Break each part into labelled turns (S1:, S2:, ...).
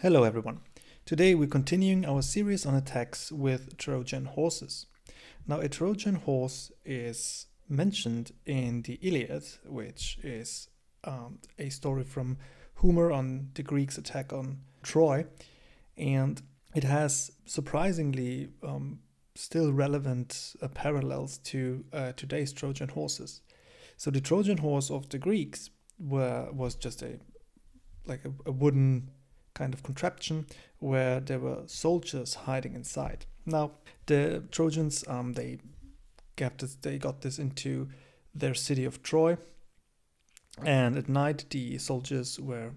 S1: Hello everyone. Today we're continuing our series on attacks with Trojan horses. Now a Trojan horse is mentioned in the Iliad, which is a story from Homer on the Greeks' attack on Troy, and it has surprisingly still relevant parallels to today's Trojan horses. So the Trojan horse of the Greeks was just a wooden kind of contraption where there were soldiers hiding inside. Now, the Trojans they got this into their city of Troy, and at night the soldiers were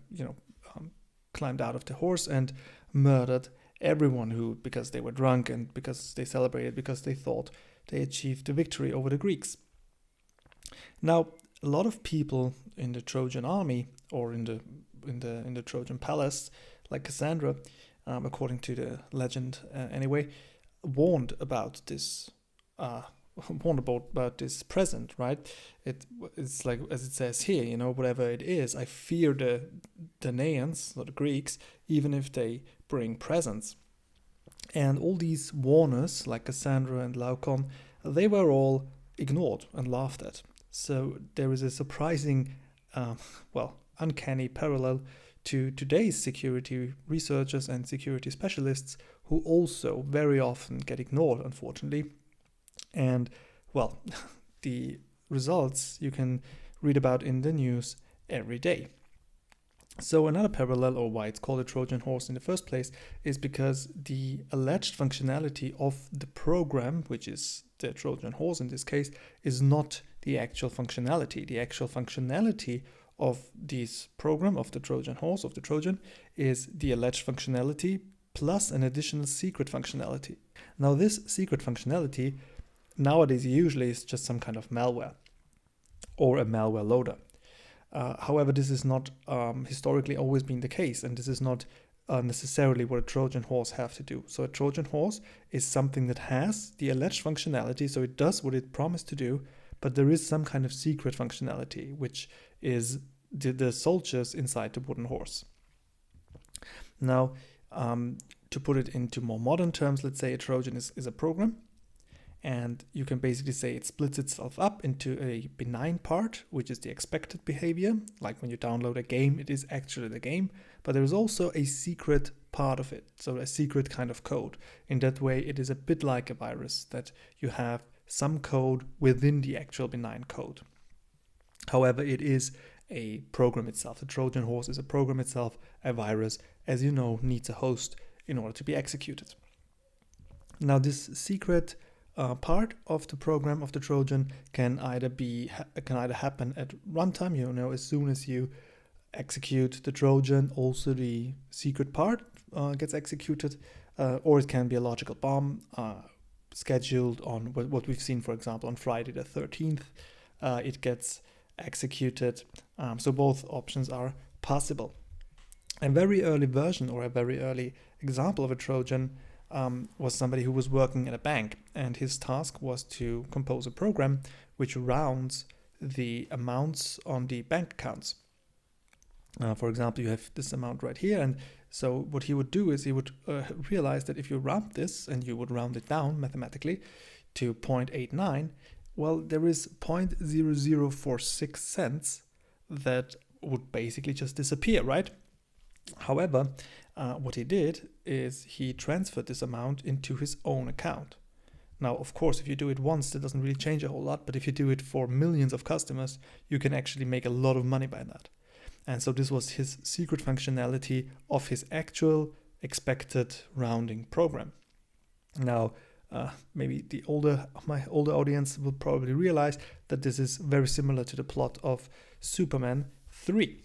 S1: climbed out of the horse and murdered everyone who, because they were drunk and because they celebrated, because they thought they achieved the victory over the Greeks. Now, a lot of people in the Trojan army or in the Trojan palace, like Cassandra, according to the legend anyway, warned about this this present, right? It's like, as it says here, whatever it is, I fear the Danaans or the Greeks, even if they bring presents. And all these warners, like Cassandra and Laocoon, they were all ignored and laughed at. So there is a surprising, uncanny parallel to today's security researchers and security specialists, who also very often get ignored, unfortunately. And, the results you can read about in the news every day. So another parallel, or why it's called a Trojan horse in the first place, is because the alleged functionality of the program, which is the Trojan horse in this case, is not the actual functionality. The actual functionality of this program, of the Trojan horse, of the Trojan, is the alleged functionality plus an additional secret functionality. Now, this secret functionality nowadays usually is just some kind of malware or a malware loader. However, this is not historically always been the case, and this is not necessarily what a Trojan horse have to do. So a Trojan horse is something that has the alleged functionality, so it does what it promised to do, but there is some kind of secret functionality, which is the soldiers inside the wooden horse. Now, to put it into more modern terms, let's say a Trojan is a program, and you can basically say it splits itself up into a benign part, which is the expected behavior. Like when you download a game, it is actually the game, but there is also a secret part of it, so a secret kind of code. In that way, it is a bit like a virus, that you have some code within the actual benign code. However, it is a program itself. The Trojan horse is a program itself. A virus, as you know, needs a host in order to be executed. Now, this secret part of the program of the Trojan can either happen at runtime, as soon as you execute the Trojan, also the secret part gets executed, or it can be a logical bomb scheduled on what we've seen, for example, on Friday the 13th. It gets executed. So both options are possible. A very early version, or a very early example of a Trojan was somebody who was working at a bank, and his task was to compose a program which rounds the amounts on the bank accounts. For example, you have this amount right here, and so what he would do is he would realize that if you round this and you would round it down mathematically to 0.89, well, there is 0.0046 cents that would basically just disappear, right? However, what he did is he transferred this amount into his own account. Now, of course, if you do it once, that doesn't really change a whole lot, but if you do it for millions of customers, you can actually make a lot of money by that. And so this was his secret functionality of his actual expected rounding program. Now, maybe my older audience will probably realize that this is very similar to the plot of Superman 3.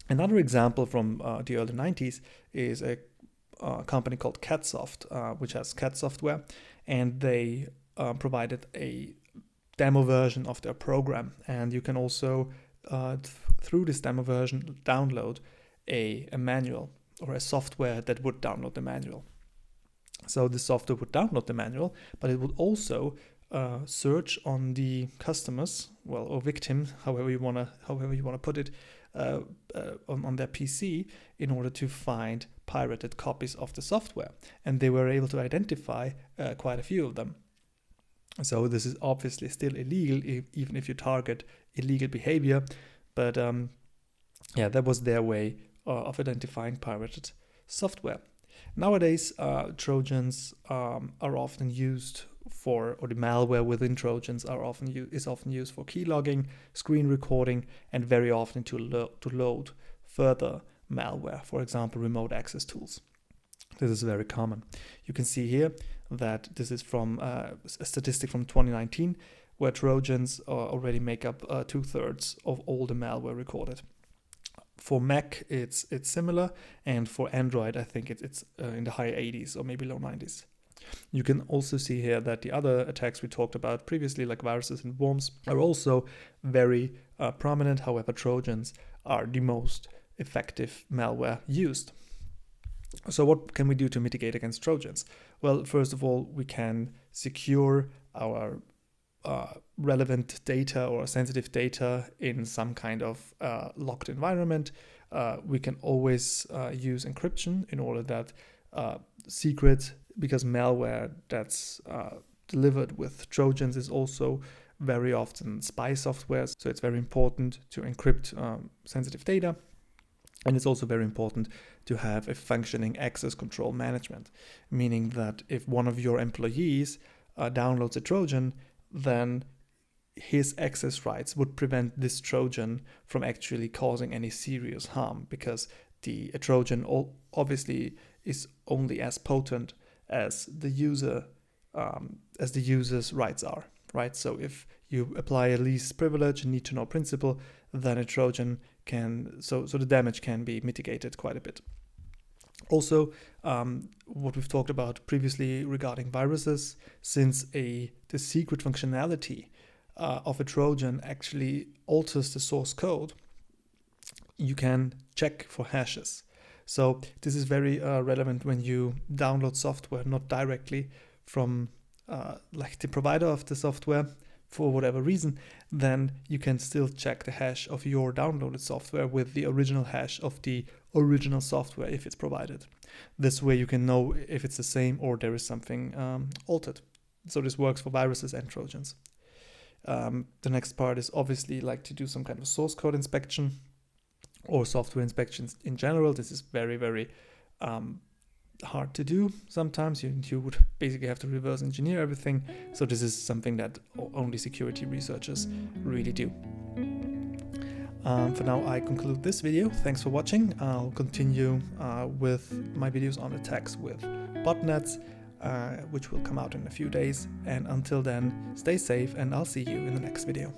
S1: Another example from the early 90s is a company called CatSoft, which has cat software, and they provided a demo version of their program. And you can also, through this demo version, download a manual or a software that would download the manual. So the software would download the manual, but it would also search on the customers, or victims, however you wanna put it, on their PC in order to find pirated copies of the software, and they were able to identify quite a few of them. So this is obviously still illegal, even if you target illegal behavior, but that was their way of identifying pirated software. Nowadays, Trojans are often used for, or the malware within Trojans is often used for keylogging, screen recording, and very often to load further malware, for example, remote access tools. This is very common. You can see here that this is from a statistic from 2019, where Trojans already make up 2/3 of all the malware recorded. For Mac, it's similar, and for Android, I think it's in the high 80s or maybe low 90s. You can also see here that the other attacks we talked about previously, like viruses and worms, are also very prominent. However, Trojans are the most effective malware used. So what can we do to mitigate against Trojans? Well, first of all, we can secure our relevant data or sensitive data in some kind of locked environment. We can always use encryption in order that secret, because malware that's delivered with Trojans is also very often spy software. So it's very important to encrypt sensitive data. And it's also very important to have a functioning access control management, meaning that if one of your employees downloads a Trojan, then his access rights would prevent this Trojan from actually causing any serious harm, because a Trojan obviously is only as potent as the user's rights are, right? So if you apply a least privilege and need to know principle, then a Trojan so the damage can be mitigated quite a bit. Also, what we've talked about previously regarding viruses, since the secret functionality of a Trojan actually alters the source code, you can check for hashes. So this is very relevant when you download software not directly from like the provider of the software for whatever reason, then you can still check the hash of your downloaded software with the original hash of the original software if it's provided. This way you can know if it's the same or there is something altered. So this works for viruses and Trojans. The next part is obviously like to do some kind of source code inspection or software inspections in general. This is very, very hard to do. Sometimes you would basically have to reverse engineer everything. So this is something that only security researchers really do. For now, I conclude this video. Thanks for watching. I'll continue with my videos on attacks with botnets, which will come out in a few days. And until then, stay safe, and I'll see you in the next video.